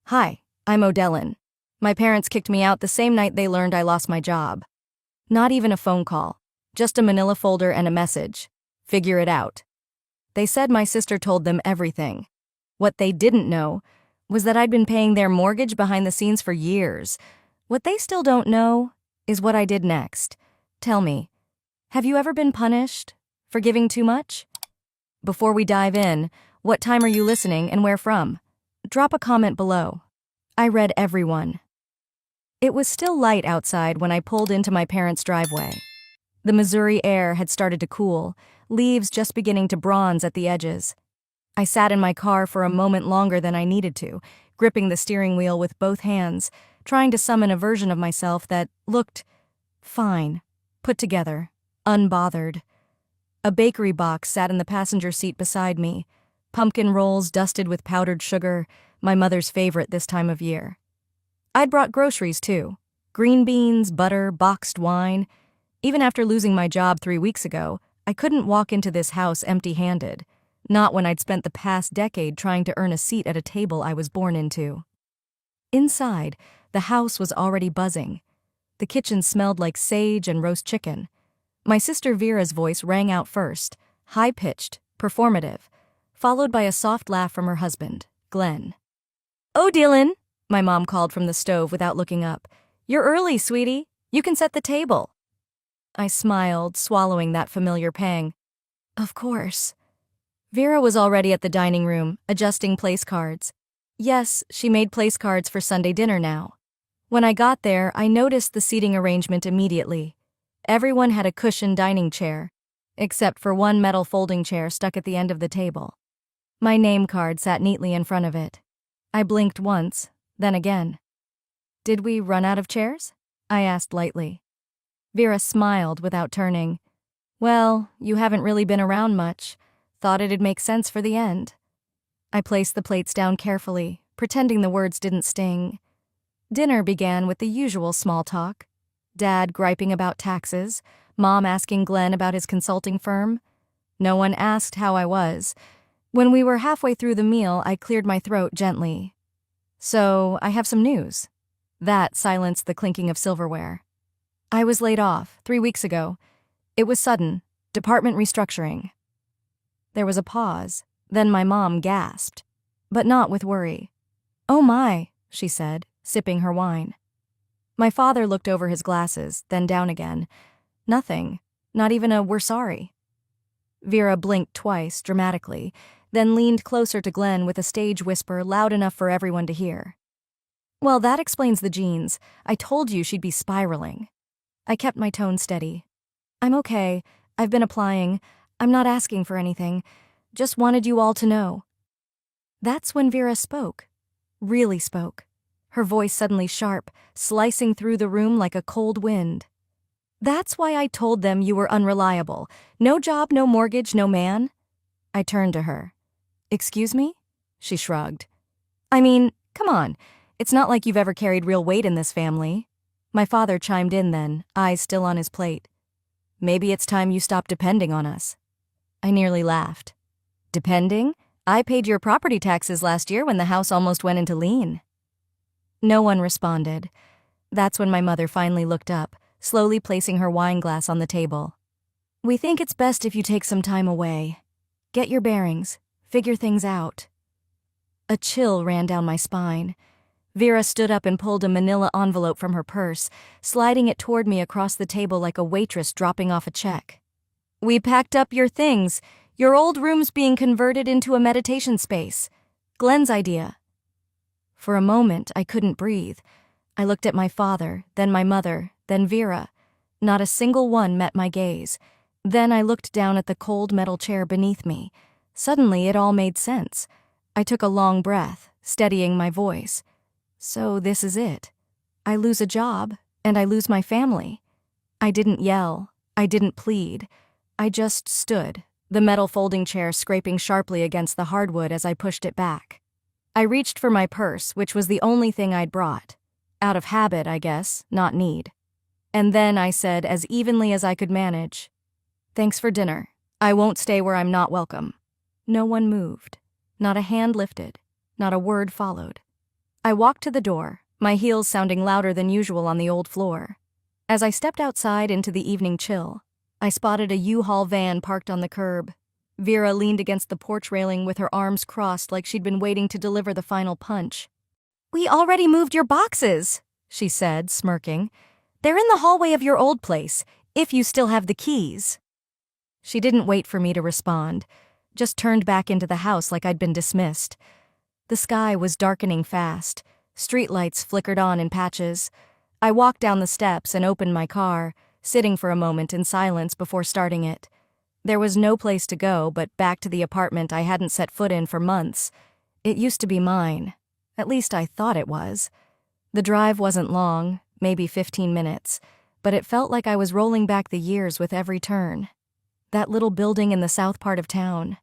Hi, I'm Odellin. My parents kicked me out the same night they learned I lost my job. Not even a phone call, just a manila folder and a message. Figure it out. They said my sister told them everything. What they didn't know was that I'd been paying their mortgage behind the scenes for years. What they still don't know is what I did next. Tell me, have you ever been punished for giving too much? Before we dive in, what time are you listening and where from? Drop a comment below. I read everyone. It was still light outside when I pulled into my parents' driveway. The Missouri air had started to cool, leaves just beginning to bronze at the edges. I sat in my car for a moment longer than I needed to, gripping the steering wheel with both hands, trying to summon a version of myself that looked fine, put together, unbothered. A bakery box sat in the passenger seat beside me, pumpkin rolls dusted with powdered sugar, my mother's favorite this time of year. I'd brought groceries too, green beans, butter, boxed wine. Even after losing my job 3 weeks ago, I couldn't walk into this house empty-handed, not when I'd spent the past decade trying to earn a seat at a table I was born into. Inside, the house was already buzzing. The kitchen smelled like sage and roast chicken. My sister Vera's voice rang out first, high-pitched, performative, followed by a soft laugh from her husband, Glenn. "Oh, Dylan," my mom called from the stove without looking up. "You're early, sweetie. You can set the table." I smiled, swallowing that familiar pang. Of course. Vera was already at the dining room, adjusting place cards. Yes, she made place cards for Sunday dinner now. When I got there, I noticed the seating arrangement immediately. Everyone had a cushioned dining chair, except for one metal folding chair stuck at the end of the table. My name card sat neatly in front of it. I blinked once, then again. "Did we run out of chairs?" I asked lightly. Vera smiled without turning. "Well, you haven't really been around much. Thought it'd make sense for the end." I placed the plates down carefully, pretending the words didn't sting. Dinner began with the usual small talk. Dad griping about taxes, Mom asking Glenn about his consulting firm. No one asked how I was. When we were halfway through the meal, I cleared my throat gently. "So, I have some news." That silenced the clinking of silverware. "I was laid off 3 weeks ago. It was sudden. Department restructuring." There was a pause. Then my mom gasped, but not with worry. "Oh my," she said, sipping her wine. My father looked over his glasses, then down again. Nothing. Not even a "we're sorry." Vera blinked twice, dramatically, then leaned closer to Glenn with a stage whisper loud enough for everyone to hear. "Well, that explains the jeans. I told you she'd be spiraling." I kept my tone steady. "I'm okay. I've been applying. I'm not asking for anything. Just wanted you all to know." That's when Vera spoke. Really spoke. Her voice suddenly sharp, slicing through the room like a cold wind. "That's why I told them you were unreliable. No job, no mortgage, no man." I turned to her. "Excuse me?" She shrugged. "I mean, come on. It's not like you've ever carried real weight in this family." My father chimed in then, eyes still on his plate. "Maybe it's time you stopped depending on us." I nearly laughed. "Depending? I paid your property taxes last year when the house almost went into lien." No one responded. That's when my mother finally looked up, slowly placing her wine glass on the table. "We think it's best if you take some time away. Get your bearings. Figure things out." A chill ran down my spine. Vera stood up and pulled a manila envelope from her purse, sliding it toward me across the table like a waitress dropping off a check. "We packed up your things. Your old room's being converted into a meditation space. Glenn's idea." For a moment, I couldn't breathe. I looked at my father, then my mother, then Vera. Not a single one met my gaze. Then I looked down at the cold metal chair beneath me. Suddenly, it all made sense. I took a long breath, steadying my voice. So this is it. I lose a job, and I lose my family. I didn't yell. I didn't plead. I just stood, the metal folding chair scraping sharply against the hardwood as I pushed it back. I reached for my purse, which was the only thing I'd brought. Out of habit, I guess, not need. And then I said as evenly as I could manage, "Thanks for dinner. I won't stay where I'm not welcome." No one moved. Not a hand lifted. Not a word followed. I walked to the door, my heels sounding louder than usual on the old floor. As I stepped outside into the evening chill, I spotted a U-Haul van parked on the curb. Vera leaned against the porch railing with her arms crossed like she'd been waiting to deliver the final punch. "We already moved your boxes," she said, smirking. "They're in the hallway of your old place, if you still have the keys." She didn't wait for me to respond, just turned back into the house like I'd been dismissed. The sky was darkening fast. Streetlights flickered on in patches. I walked down the steps and opened my car, sitting for a moment in silence before starting it. There was no place to go but back to the apartment I hadn't set foot in for months. It used to be mine. At least I thought it was. The drive wasn't long, maybe 15 minutes, but it felt like I was rolling back the years with every turn. That little building in the south part of town.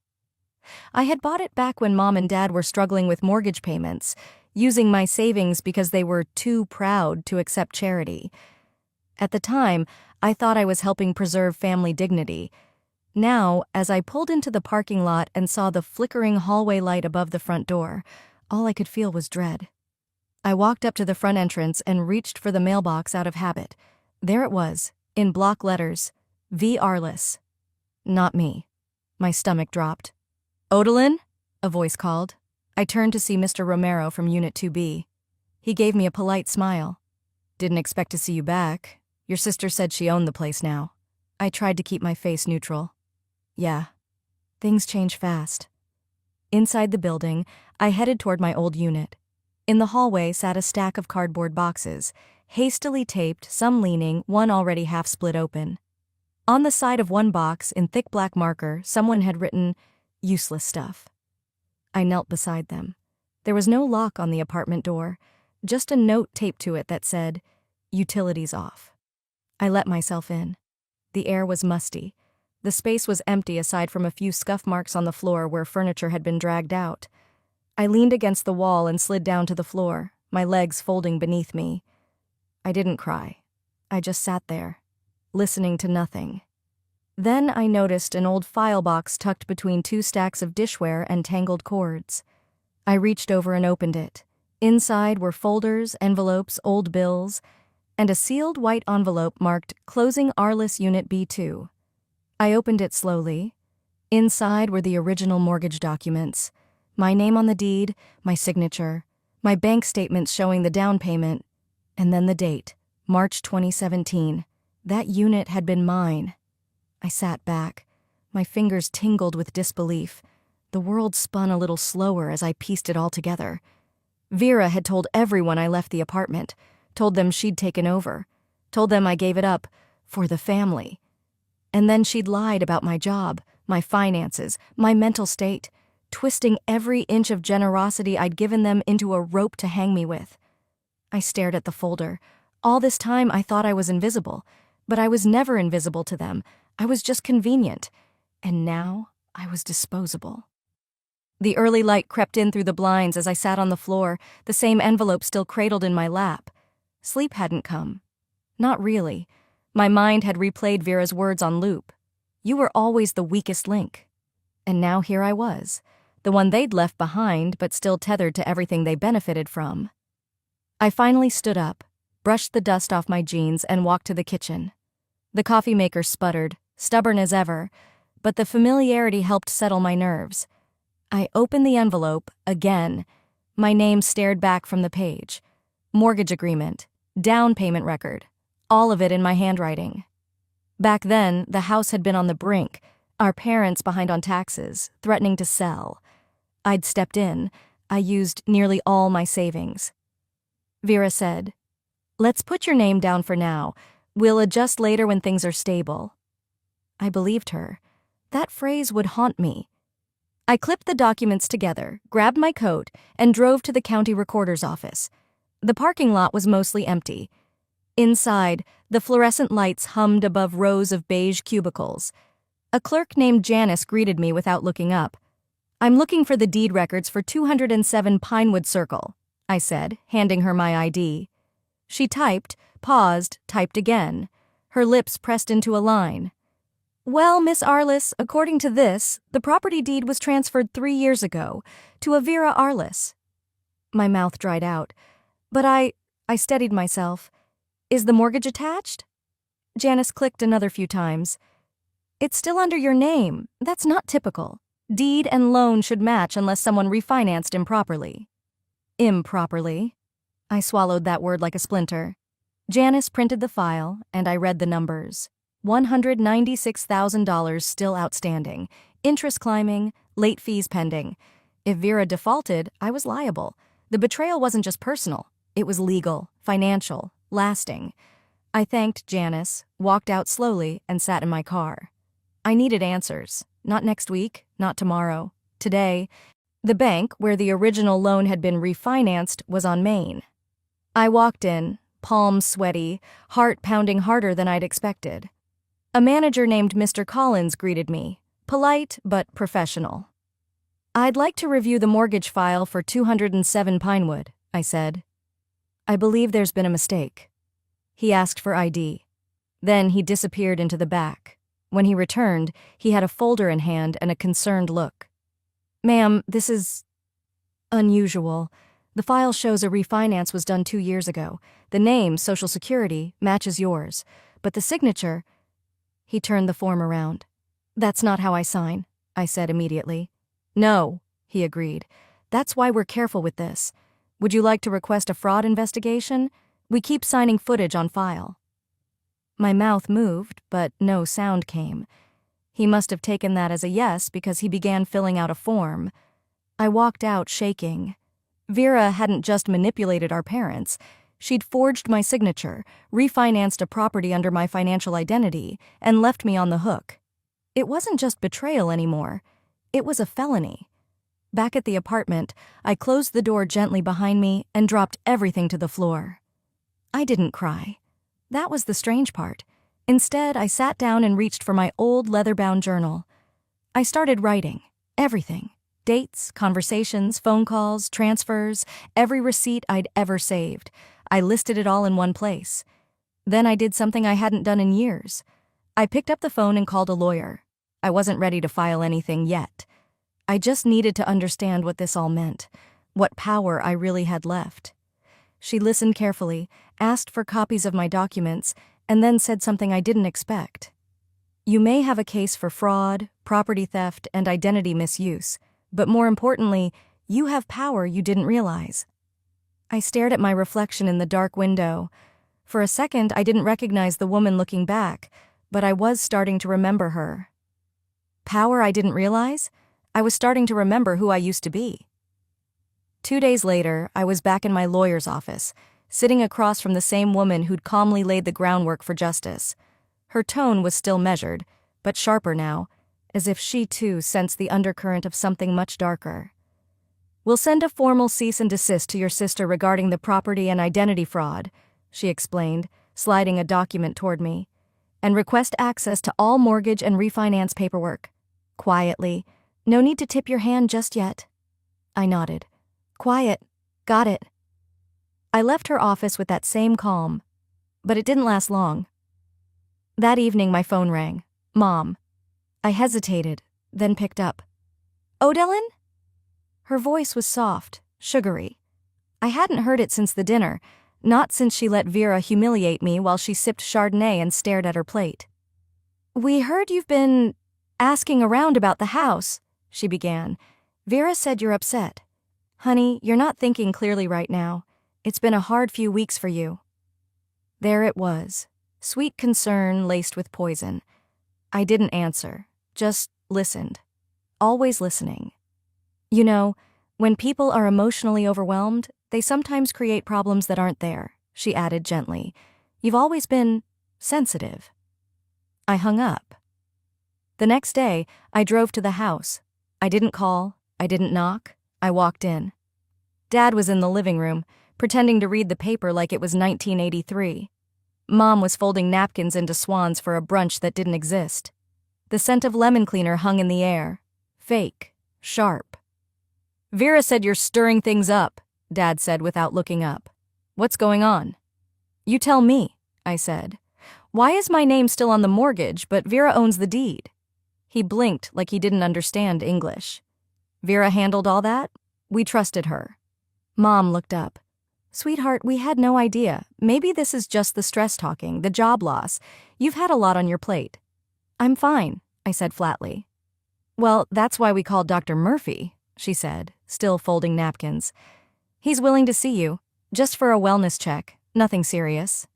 I had bought it back when Mom and Dad were struggling with mortgage payments, using my savings because they were too proud to accept charity. At the time, I thought I was helping preserve family dignity. Now, as I pulled into the parking lot and saw the flickering hallway light above the front door, all I could feel was dread. I walked up to the front entrance and reached for the mailbox out of habit. There it was, in block letters, V. Arliss. Not me. My stomach dropped. "Odalyn?" a voice called. I turned to see Mr. Romero from Unit 2B. He gave me a polite smile. "Didn't expect to see you back. Your sister said she owned the place now." I tried to keep my face neutral. "Yeah." Things change fast. Inside the building, I headed toward my old unit. In the hallway sat a stack of cardboard boxes, hastily taped, some leaning, one already half split open. On the side of one box, in thick black marker, someone had written, "Useless stuff." I knelt beside them. There was no lock on the apartment door, just a note taped to it that said, "Utilities off." I let myself in. The air was musty. The space was empty aside from a few scuff marks on the floor where furniture had been dragged out. I leaned against the wall and slid down to the floor, my legs folding beneath me. I didn't cry. I just sat there, listening to nothing. Then I noticed an old file box tucked between two stacks of dishware and tangled cords. I reached over and opened it. Inside were folders, envelopes, old bills, and a sealed white envelope marked "Closing Arliss Unit B2. I opened it slowly. Inside were the original mortgage documents. My name on the deed, my signature, my bank statements showing the down payment, and then the date, March 2017. That unit had been mine. I sat back. My fingers tingled with disbelief. The world spun a little slower as I pieced it all together. Vera had told everyone I left the apartment, told them she'd taken over, told them I gave it up for the family. And then she'd lied about my job, my finances, my mental state, twisting every inch of generosity I'd given them into a rope to hang me with. I stared at the folder. All this time I thought I was invisible, but I was never invisible to them. I was just convenient. And now I was disposable. The early light crept in through the blinds as I sat on the floor, the same envelope still cradled in my lap. Sleep hadn't come. Not really. My mind had replayed Vera's words on loop. "You were always the weakest link." And now here I was, the one they'd left behind but still tethered to everything they benefited from. I finally stood up, brushed the dust off my jeans, and walked to the kitchen. The coffee maker sputtered, stubborn as ever, but the familiarity helped settle my nerves. I opened the envelope again. My name stared back from the page. Mortgage agreement, down payment record, all of it in my handwriting. Back then, the house had been on the brink, our parents behind on taxes, threatening to sell. I'd stepped in. I used nearly all my savings. Vera said, "Let's put your name down for now. We'll adjust later when things are stable." I believed her. That phrase would haunt me. I clipped the documents together, grabbed my coat, and drove to the county recorder's office. The parking lot was mostly empty. Inside, the fluorescent lights hummed above rows of beige cubicles. A clerk named Janice greeted me without looking up. "I'm looking for the deed records for 207 Pinewood Circle," I said, handing her my ID. She typed, paused, typed again. Her lips pressed into a line. "Well, Miss Arliss, according to this, the property deed was transferred 3 years ago to a Vera Arliss." My mouth dried out. But I steadied myself. Is the mortgage attached? Janice clicked another few times. It's still under your name. That's not typical. Deed and loan should match unless someone refinanced improperly. Improperly? I swallowed that word like a splinter. Janice printed the file, and I read the numbers. $196,000 still outstanding. Interest climbing, late fees pending. If Vera defaulted, I was liable. The betrayal wasn't just personal. It was legal, financial, lasting. I thanked Janice, walked out slowly, and sat in my car. I needed answers. Not next week, not tomorrow. Today. The bank, where the original loan had been refinanced, was on Main. I walked in, palms sweaty, heart pounding harder than I'd expected. A manager named Mr. Collins greeted me, polite but professional. I'd like to review the mortgage file for 207 Pinewood, I said. I believe there's been a mistake. He asked for ID. Then he disappeared into the back. When he returned, he had a folder in hand and a concerned look. Ma'am, this is unusual. The file shows a refinance was done 2 years ago. The name, Social Security, matches yours. But the signature... He turned the form around. That's not how I sign, I said immediately. No, he agreed. That's why we're careful with this. Would you like to request a fraud investigation? We keep signing footage on file. My mouth moved, but no sound came. He must have taken that as a yes because he began filling out a form. I walked out shaking. Vera hadn't just manipulated our parents. She'd forged my signature, refinanced a property under my financial identity, and left me on the hook. It wasn't just betrayal anymore. It was a felony. Back at the apartment, I closed the door gently behind me and dropped everything to the floor. I didn't cry. That was the strange part. Instead, I sat down and reached for my old leather-bound journal. I started writing. Everything. Dates, conversations, phone calls, transfers, every receipt I'd ever saved. I listed it all in one place. Then I did something I hadn't done in years. I picked up the phone and called a lawyer. I wasn't ready to file anything yet. I just needed to understand what this all meant, what power I really had left. She listened carefully, asked for copies of my documents, and then said something I didn't expect. You may have a case for fraud, property theft, and identity misuse, but more importantly, you have power you didn't realize. I stared at my reflection in the dark window. For a second, I didn't recognize the woman looking back, but I was starting to remember her. Power I didn't realize? I was starting to remember who I used to be. 2 days later, I was back in my lawyer's office, sitting across from the same woman who'd calmly laid the groundwork for justice. Her tone was still measured, but sharper now, as if she too sensed the undercurrent of something much darker. We'll send a formal cease and desist to your sister regarding the property and identity fraud, she explained, sliding a document toward me, and request access to all mortgage and refinance paperwork. Quietly. No need to tip your hand just yet. I nodded. Quiet. Got it. I left her office with that same calm, but it didn't last long. That evening my phone rang. Mom. I hesitated, then picked up. Odellen? Her voice was soft, sugary. I hadn't heard it since the dinner, not since she let Vera humiliate me while she sipped Chardonnay and stared at her plate. We heard you've been asking around about the house, she began. Vera said you're upset. Honey, you're not thinking clearly right now. It's been a hard few weeks for you. There it was, sweet concern laced with poison. I didn't answer, just listened. Always listening. You know, when people are emotionally overwhelmed, they sometimes create problems that aren't there, she added gently. You've always been sensitive. I hung up. The next day, I drove to the house. I didn't call, I didn't knock, I walked in. Dad was in the living room, pretending to read the paper like it was 1983. Mom was folding napkins into swans for a brunch that didn't exist. The scent of lemon cleaner hung in the air. Fake. Sharp. Vera said you're stirring things up, Dad said without looking up. What's going on? You tell me, I said. Why is my name still on the mortgage, but Vera owns the deed? He blinked like he didn't understand English. Vera handled all that? We trusted her. Mom looked up. Sweetheart, we had no idea. Maybe this is just the stress talking, the job loss. You've had a lot on your plate. I'm fine, I said flatly. Well, that's why we called Dr. Murphy, she said, still folding napkins. He's willing to see you, just for a wellness check, nothing serious.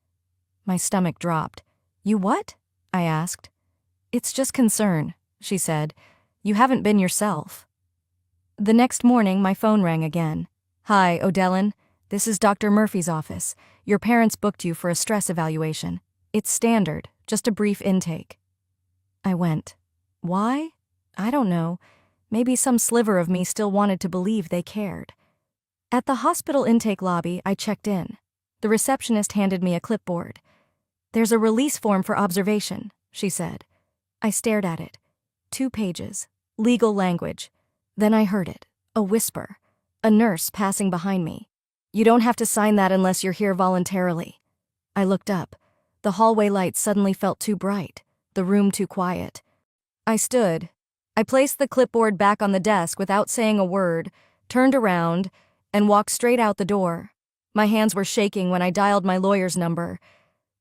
My stomach dropped. You what? I asked. It's just concern, she said. You haven't been yourself. The next morning, my phone rang again. Hi, O'Dellin. This is Dr. Murphy's office. Your parents booked you for a stress evaluation. It's standard, just a brief intake. I went. Why? I don't know. Maybe some sliver of me still wanted to believe they cared. At the hospital intake lobby, I checked in. The receptionist handed me a clipboard. There's a release form for observation, she said. I stared at it. 2 pages. Legal language. Then I heard it. A whisper. A nurse passing behind me. You don't have to sign that unless you're here voluntarily. I looked up. The hallway lights suddenly felt too bright. The room too quiet. I stood. I placed the clipboard back on the desk without saying a word, turned around, and walked straight out the door. My hands were shaking when I dialed my lawyer's number.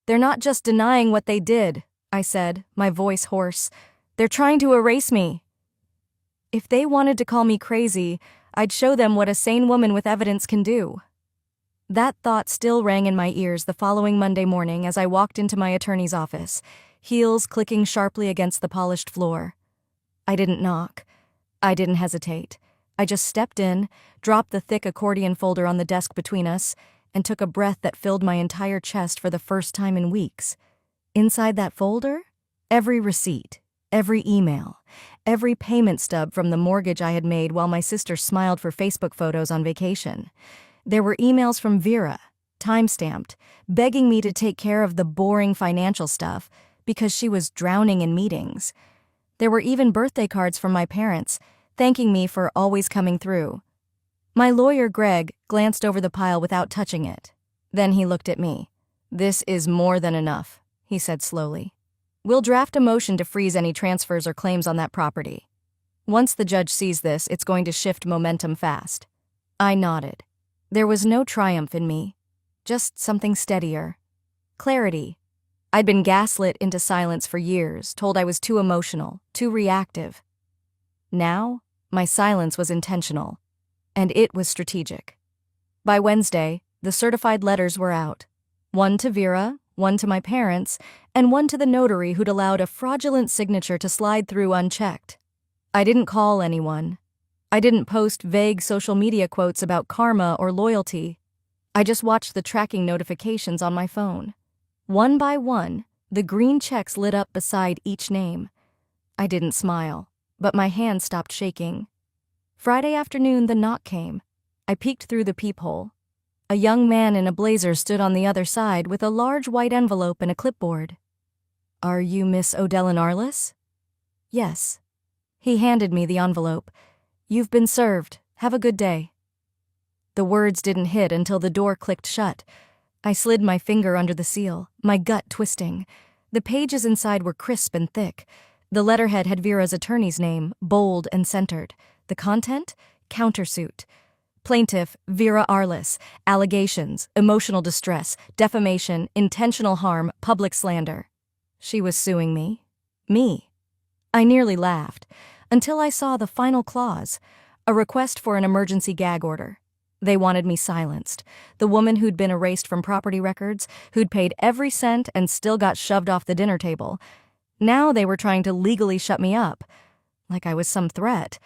They're not just denying what they did, I said, my voice hoarse. They're trying to erase me. If they wanted to call me crazy, I'd show them what a sane woman with evidence can do. That thought still rang in my ears the following Monday morning as I walked into my attorney's office, heels clicking sharply against the polished floor. I didn't knock. I didn't hesitate. I just stepped in, dropped the thick accordion folder on the desk between us, and took a breath that filled my entire chest for the first time in weeks. Inside that folder, every receipt, every email, every payment stub from the mortgage I had made while my sister smiled for Facebook photos on vacation. There were emails from Vera, time-stamped, begging me to take care of the boring financial stuff because she was drowning in meetings. There were even birthday cards from my parents, thanking me for always coming through. My lawyer, Greg, glanced over the pile without touching it. Then he looked at me. This is more than enough, he said slowly. We'll draft a motion to freeze any transfers or claims on that property. Once the judge sees this, it's going to shift momentum fast. I nodded. There was no triumph in me, just something steadier. Clarity. I'd been gaslit into silence for years, told I was too emotional, too reactive. Now, my silence was intentional, and it was strategic. By Wednesday, the certified letters were out. One to Vera, one to my parents, and one to the notary who'd allowed a fraudulent signature to slide through unchecked. I didn't call anyone. I didn't post vague social media quotes about karma or loyalty. I just watched the tracking notifications on my phone. One by one, the green checks lit up beside each name. I didn't smile, but my hand stopped shaking. Friday afternoon, the knock came. I peeked through the peephole. A young man in a blazer stood on the other side with a large white envelope and a clipboard. Are you Miss O'Dellin Arliss? Yes. He handed me the envelope. You've been served. Have a good day. The words didn't hit until the door clicked shut. I slid my finger under the seal, my gut twisting. The pages inside were crisp and thick. The letterhead had Vera's attorney's name, bold and centered. The content? Countersuit. Plaintiff, Vera Arliss. Allegations, emotional distress, defamation, intentional harm, public slander. She was suing me. Me. I nearly laughed, until I saw the final clause, a request for an emergency gag order. They wanted me silenced. The woman who'd been erased from property records, who'd paid every cent and still got shoved off the dinner table. Now they were trying to legally shut me up, like I was some threat,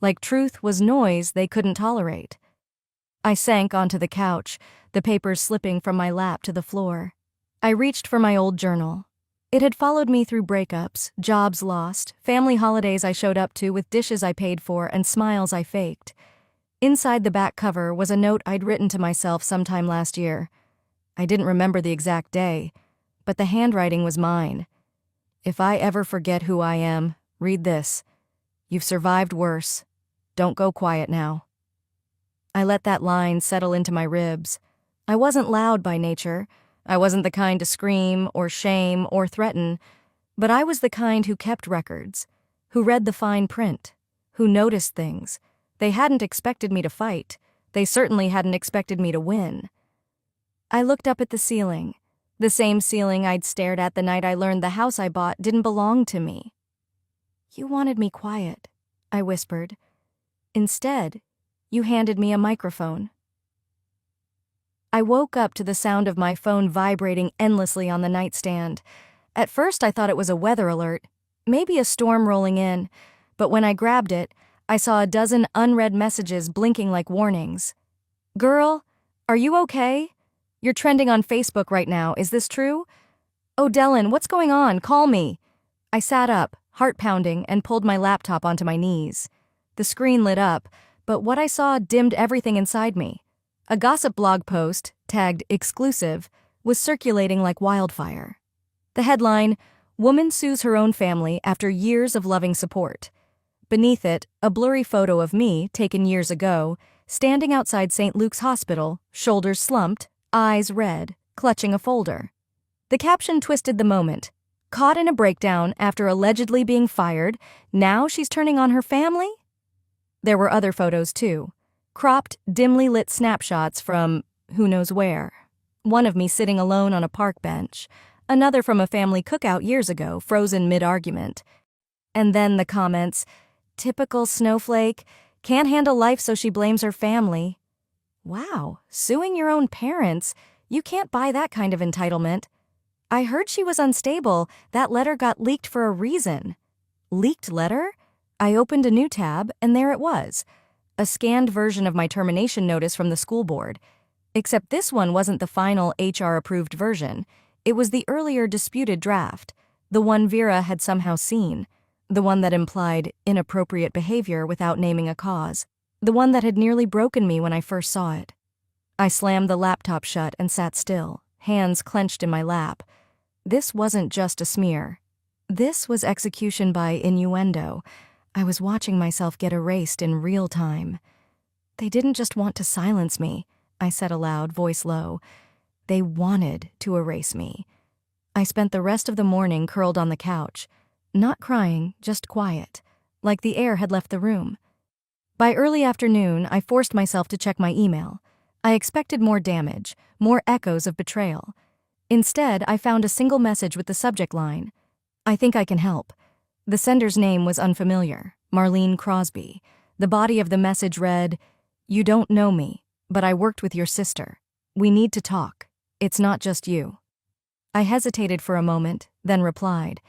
like truth was noise they couldn't tolerate. I sank onto the couch, the papers slipping from my lap to the floor. I reached for my old journal. It had followed me through breakups, jobs lost, family holidays I showed up to with dishes I paid for and smiles I faked. Inside the back cover was a note I'd written to myself sometime last year. I didn't remember the exact day, but the handwriting was mine. If I ever forget who I am, read this. You've survived worse. Don't go quiet now. I let that line settle into my ribs. I wasn't loud by nature. I wasn't the kind to scream or shame or threaten, but I was the kind who kept records, who read the fine print, who noticed things. They hadn't expected me to fight, They certainly hadn't expected me to win. I looked up at the ceiling, the same ceiling I'd stared at the night I learned the house I bought didn't belong to me. "You wanted me quiet," I whispered. "Instead, you handed me a microphone." I woke up to the sound of my phone vibrating endlessly on the nightstand. At first, I thought it was a weather alert, maybe a storm rolling in, but when I grabbed it, I saw a dozen unread messages blinking like warnings. "Girl, are you okay? You're trending on Facebook right now, is this true? Oh, Dylan, what's going on? Call me." I sat up, heart pounding, and pulled my laptop onto my knees. The screen lit up, but what I saw dimmed everything inside me. A gossip blog post, tagged exclusive, was circulating like wildfire. The headline, "Woman Sues Her Own Family After Years of Loving Support." Beneath it, a blurry photo of me, taken years ago, standing outside St. Luke's Hospital, shoulders slumped, eyes red, clutching a folder. The caption twisted the moment. "Caught in a breakdown after allegedly being fired, now she's turning on her family?" There were other photos too. Cropped, dimly lit snapshots from who knows where. One of me sitting alone on a park bench, another from a family cookout years ago, frozen mid-argument. And then the comments, "Typical snowflake, can't handle life so she blames her family." Wow, suing your own parents, you can't buy that kind of entitlement. I heard she was unstable, that letter got leaked for a reason. Leaked letter? I opened a new tab, and there it was. A scanned version of my termination notice from the school board. Except this one wasn't the final HR-approved version. It was the earlier disputed draft, the one Vera had somehow seen, the one that implied inappropriate behavior without naming a cause, the one that had nearly broken me when I first saw it. I slammed the laptop shut and sat still, hands clenched in my lap. This wasn't just a smear. This was execution by innuendo. I was watching myself get erased in real time. "They didn't just want to silence me," I said aloud, voice low. "They wanted to erase me." I spent the rest of the morning curled on the couch, not crying, just quiet, like the air had left the room. By early afternoon, I forced myself to check my email. I expected more damage, more echoes of betrayal. Instead, I found a single message with the subject line, "I think I can help." The sender's name was unfamiliar, Marlene Crosby. The body of the message read, "You don't know me, but I worked with your sister. We need to talk. It's not just you." I hesitated for a moment, then replied.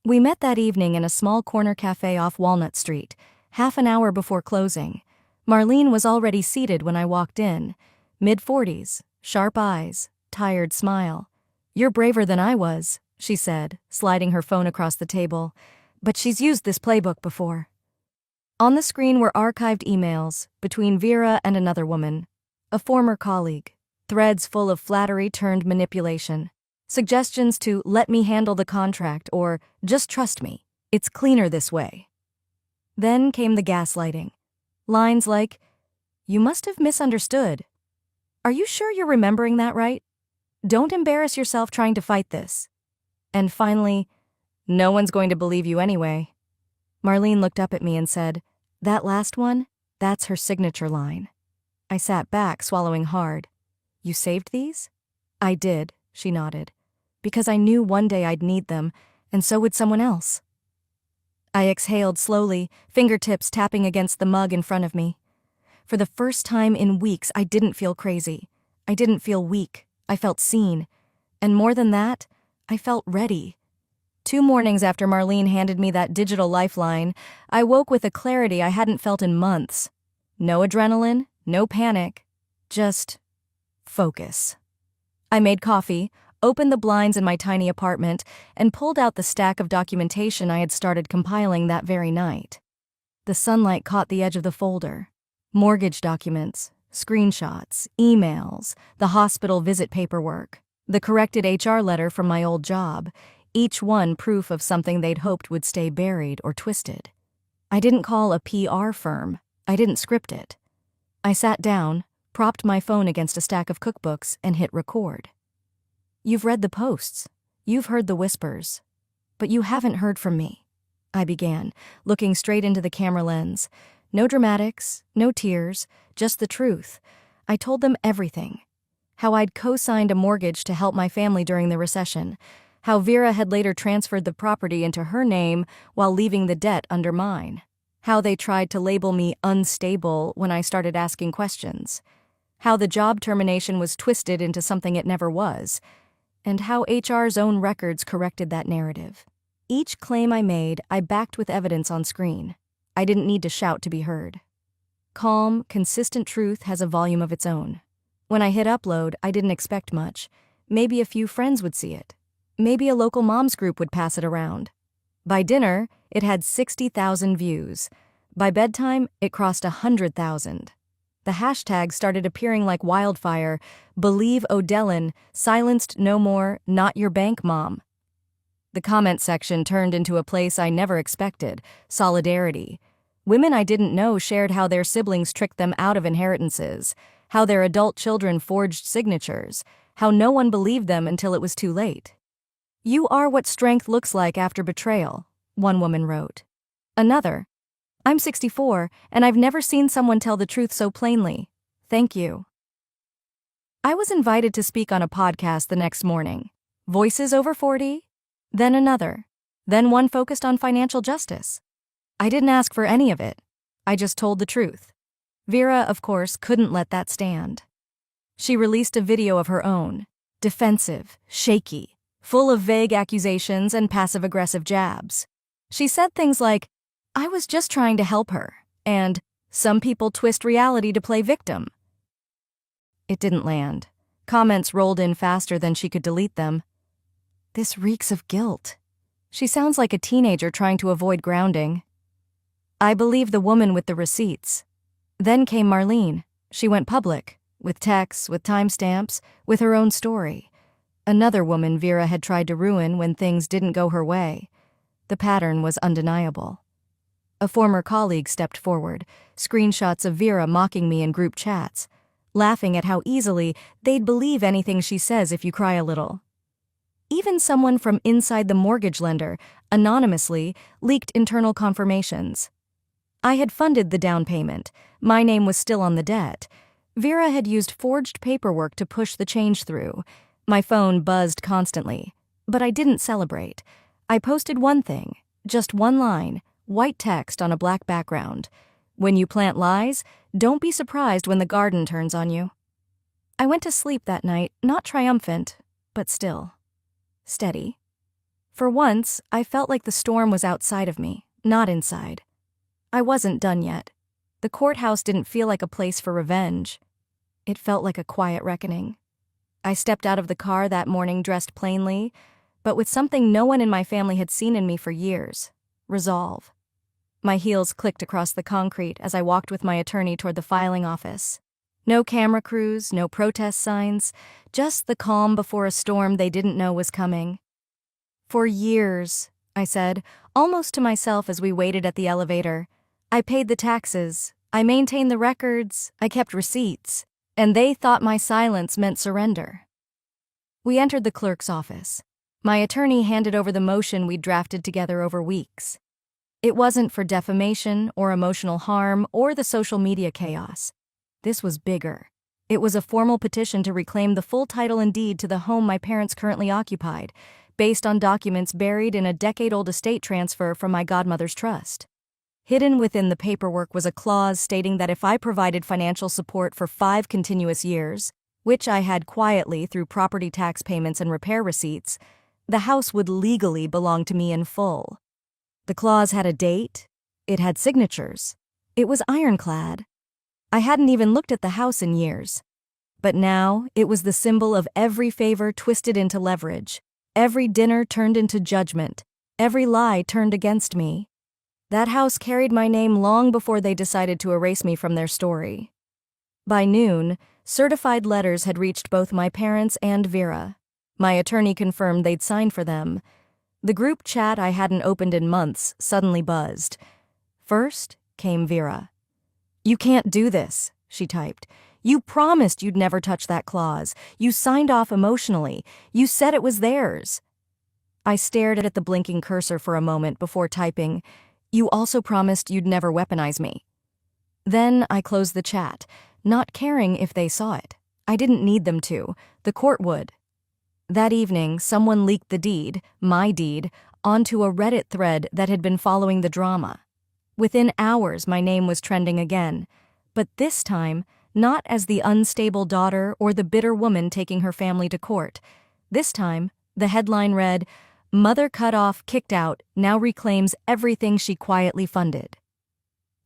"We met that evening in a small corner cafe off Walnut Street, half an hour before closing. Marlene was already seated when I walked in, mid-40s, sharp eyes, tired smile. "You're braver than I was," she said, sliding her phone across the table. "But she's used this playbook before." On the screen were archived emails between Vera and another woman, a former colleague, threads full of flattery turned manipulation, suggestions to "let me handle the contract" or "just trust me, it's cleaner this way." Then came the gaslighting. Lines like, "You must have misunderstood. Are you sure you're remembering that right? Don't embarrass yourself trying to fight this." And finally, "No one's going to believe you anyway." Marlene looked up at me and said, "That last one, that's her signature line." I sat back, swallowing hard. "You saved these?" "I did," she nodded, "because I knew one day I'd need them, and so would someone else." I exhaled slowly, fingertips tapping against the mug in front of me. For the first time in weeks, I didn't feel crazy. I didn't feel weak. I felt seen. And more than that, I felt ready. 2 mornings after Marlene handed me that digital lifeline, I woke with a clarity I hadn't felt in months. No adrenaline, no panic, just focus. I made coffee, opened the blinds in my tiny apartment, and pulled out the stack of documentation I had started compiling that very night. The sunlight caught the edge of the folder. Mortgage documents, screenshots, emails, the hospital visit paperwork, the corrected HR letter from my old job, each one proof of something they'd hoped would stay buried or twisted. I didn't call a PR firm. I didn't script it. I sat down, propped my phone against a stack of cookbooks, and hit record. "You've read the posts. You've heard the whispers. But you haven't heard from me," I began, looking straight into the camera lens. No dramatics, no tears, just the truth. I told them everything. How I'd co-signed a mortgage to help my family during the recession. How Vera had later transferred the property into her name while leaving the debt under mine. How they tried to label me unstable when I started asking questions. How the job termination was twisted into something it never was. And how HR's own records corrected that narrative. Each claim I made, I backed with evidence on screen. I didn't need to shout to be heard. Calm, consistent truth has a volume of its own. When I hit upload, I didn't expect much. Maybe a few friends would see it. Maybe a local moms group would pass it around. By dinner, it had 60,000 views. By bedtime, it crossed 100,000. The hashtag started appearing like wildfire. Believe O'Dellin, silenced no more, not your bank mom. The comment section turned into a place I never expected, solidarity. Women I didn't know shared how their siblings tricked them out of inheritances, how their adult children forged signatures, how no one believed them until it was too late. "You are what strength looks like after betrayal," one woman wrote. Another, "I'm 64, and I've never seen someone tell the truth so plainly. Thank you." I was invited to speak on a podcast the next morning. Voices over 40? Then another. Then one focused on financial justice. I didn't ask for any of it. I just told the truth. Vera, of course, couldn't let that stand. She released a video of her own. Defensive, shaky, full of vague accusations and passive-aggressive jabs. She said things like, "I was just trying to help her," and "Some people twist reality to play victim." It didn't land. Comments rolled in faster than she could delete them. "This reeks of guilt. She sounds like a teenager trying to avoid grounding." I believed the woman with the receipts. Then came Marlene. She went public, with texts, with timestamps, with her own story. Another woman Vera had tried to ruin when things didn't go her way. The pattern was undeniable. A former colleague stepped forward, screenshots of Vera mocking me in group chats, laughing at how easily they'd believe anything she says if you cry a little. Even someone from inside the mortgage lender, anonymously, leaked internal confirmations. I had funded the down payment. My name was still on the debt. Vera had used forged paperwork to push the change through. My phone buzzed constantly. But I didn't celebrate. I posted one thing, just one line, white text on a black background. "When you plant lies, don't be surprised when the garden turns on you." I went to sleep that night, not triumphant, but still. Steady. For once, I felt like the storm was outside of me, not inside. I wasn't done yet. The courthouse didn't feel like a place for revenge. It felt like a quiet reckoning. I stepped out of the car that morning dressed plainly, but with something no one in my family had seen in me for years: resolve. My heels clicked across the concrete as I walked with my attorney toward the filing office. No camera crews, no protest signs, just the calm before a storm they didn't know was coming. "For years," I said, almost to myself as we waited at the elevator, "I paid the taxes, I maintained the records, I kept receipts, and they thought my silence meant surrender." We entered the clerk's office. My attorney handed over the motion we'd drafted together over weeks. It wasn't for defamation or emotional harm or the social media chaos. This was bigger. It was a formal petition to reclaim the full title and deed to the home my parents currently occupied, based on documents buried in a decade-old estate transfer from my godmother's trust. Hidden within the paperwork was a clause stating that if I provided financial support for 5 continuous years, which I had quietly through property tax payments and repair receipts, the house would legally belong to me in full. The clause had a date. It had signatures. It was ironclad. I hadn't even looked at the house in years. But now, it was the symbol of every favor twisted into leverage, every dinner turned into judgment, every lie turned against me. That house carried my name long before they decided to erase me from their story. By noon, certified letters had reached both my parents and Vera. My attorney confirmed they'd signed for them. The group chat I hadn't opened in months suddenly buzzed. First came Vera. "You can't do this," she typed. "You promised you'd never touch that clause. You signed off emotionally. You said it was theirs." I stared at the blinking cursor for a moment before typing, "You also promised you'd never weaponize me." Then I closed the chat, not caring if they saw it. I didn't need them to. The court would. That evening, someone leaked the deed, my deed, onto a Reddit thread that had been following the drama. Within hours, my name was trending again, but this time, not as the unstable daughter or the bitter woman taking her family to court. This time, the headline read, "Mother cut off, kicked out, now reclaims everything she quietly funded."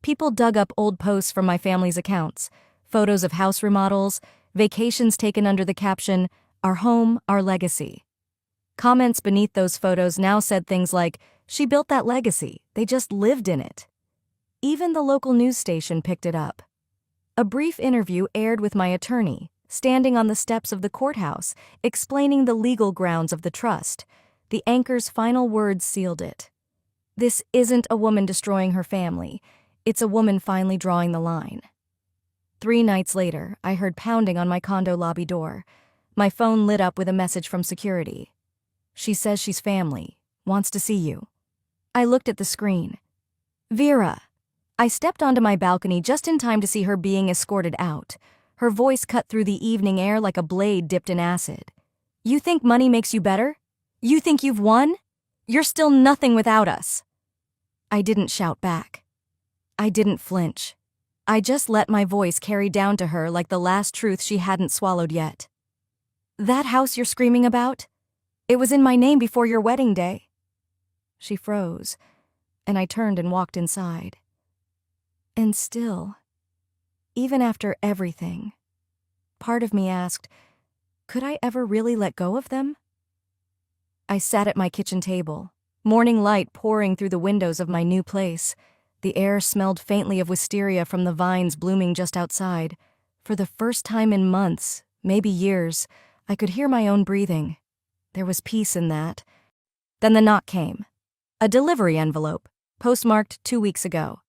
People dug up old posts from my family's accounts, photos of house remodels, vacations taken under the caption, "Our home, our legacy." Comments beneath those photos now said things like, "She built that legacy, they just lived in it." Even the local news station picked it up. A brief interview aired with my attorney, standing on the steps of the courthouse, explaining the legal grounds of the trust. The anchor's final words sealed it. "This isn't a woman destroying her family. It's a woman finally drawing the line." 3 nights later, I heard pounding on my condo lobby door. My phone lit up with a message from security. "She says she's family, wants to see you." I looked at the screen. "Vera." I stepped onto my balcony just in time to see her being escorted out. Her voice cut through the evening air like a blade dipped in acid. "You think money makes you better? You think you've won? You're still nothing without us." I didn't shout back. I didn't flinch. I just let my voice carry down to her like the last truth she hadn't swallowed yet. "That house you're screaming about? It was in my name before your wedding day." She froze, and I turned and walked inside. And still, even after everything, part of me asked, could I ever really let go of them? I sat at my kitchen table, morning light pouring through the windows of my new place. The air smelled faintly of wisteria from the vines blooming just outside. For the first time in months, maybe years, I could hear my own breathing. There was peace in that. Then the knock came. A delivery envelope, postmarked 2 weeks ago.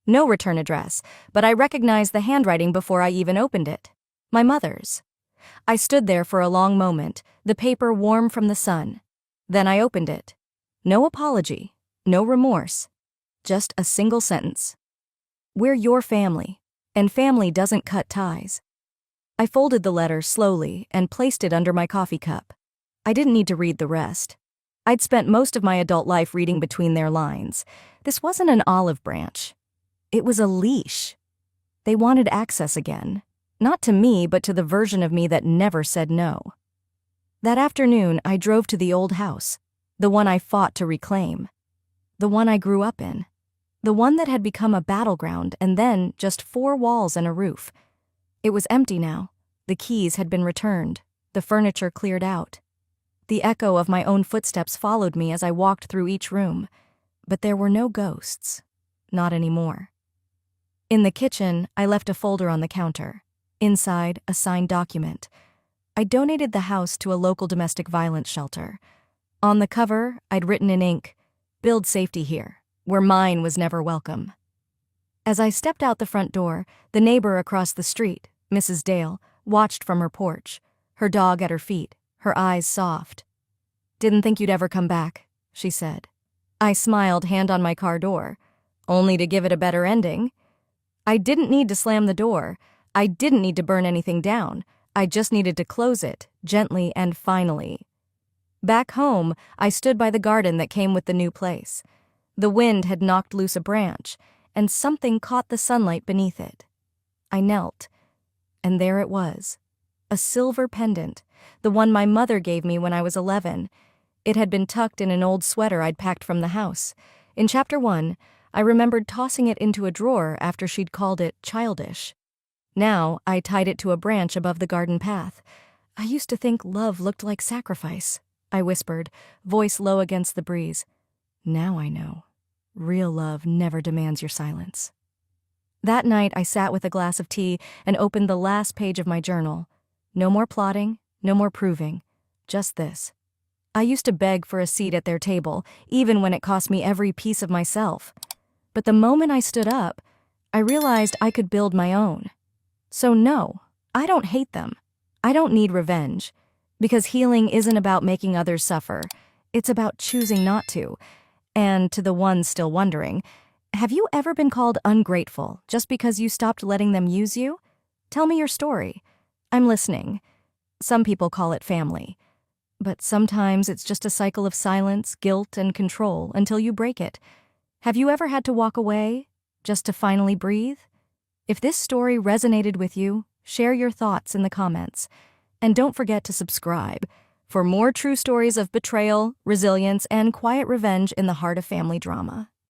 No return address, but I recognized the handwriting before I even opened it. My mother's. I stood there for a long moment, the paper warm from the sun. Then I opened it. No apology, no remorse, just a single sentence. "We're your family, and family doesn't cut ties." I folded the letter slowly and placed it under my coffee cup. I didn't need to read the rest. I'd spent most of my adult life reading between their lines. This wasn't an olive branch. It was a leash. They wanted access again. Not to me, but to the version of me that never said no. That afternoon, I drove to the old house, the one I fought to reclaim, the one I grew up in, the one that had become a battleground and then just 4 walls and a roof. It was empty now. The keys had been returned, the furniture cleared out. The echo of my own footsteps followed me as I walked through each room, but there were no ghosts. Not anymore. In the kitchen, I left a folder on the counter. Inside, a signed document. I donated the house to a local domestic violence shelter. On the cover, I'd written in ink, "Build safety here, where mine was never welcome." As I stepped out the front door, the neighbor across the street, Mrs. Dale, watched from her porch, her dog at her feet, her eyes soft. "Didn't think you'd ever come back," she said. I smiled, hand on my car door. Only to give it a better ending. I didn't need to slam the door. I didn't need to burn anything down. I just needed to close it, gently and finally. Back home, I stood by the garden that came with the new place. The wind had knocked loose a branch, and something caught the sunlight beneath it. I knelt, and there it was. A silver pendant, the one my mother gave me when I was 11. It had been tucked in an old sweater I'd packed from the house. In Chapter 1, I remembered tossing it into a drawer after she'd called it childish. Now, I tied it to a branch above the garden path. "I used to think love looked like sacrifice," I whispered, voice low against the breeze. "Now I know. Real love never demands your silence." That night, I sat with a glass of tea and opened the last page of my journal. No more plotting, no more proving. Just this. I used to beg for a seat at their table, even when it cost me every piece of myself. But the moment I stood up, I realized I could build my own. So no, I don't hate them. I don't need revenge. Because healing isn't about making others suffer. It's about choosing not to. And to the ones still wondering, Have you ever been called ungrateful just because you stopped letting them use you? Tell me your story. I'm listening. Some people call it family. But sometimes it's just a cycle of silence, guilt, and control until you break it. Have you ever had to walk away just to finally breathe? If this story resonated with you, share your thoughts in the comments. And don't forget to subscribe for more true stories of betrayal, resilience, and quiet revenge in the heart of family drama.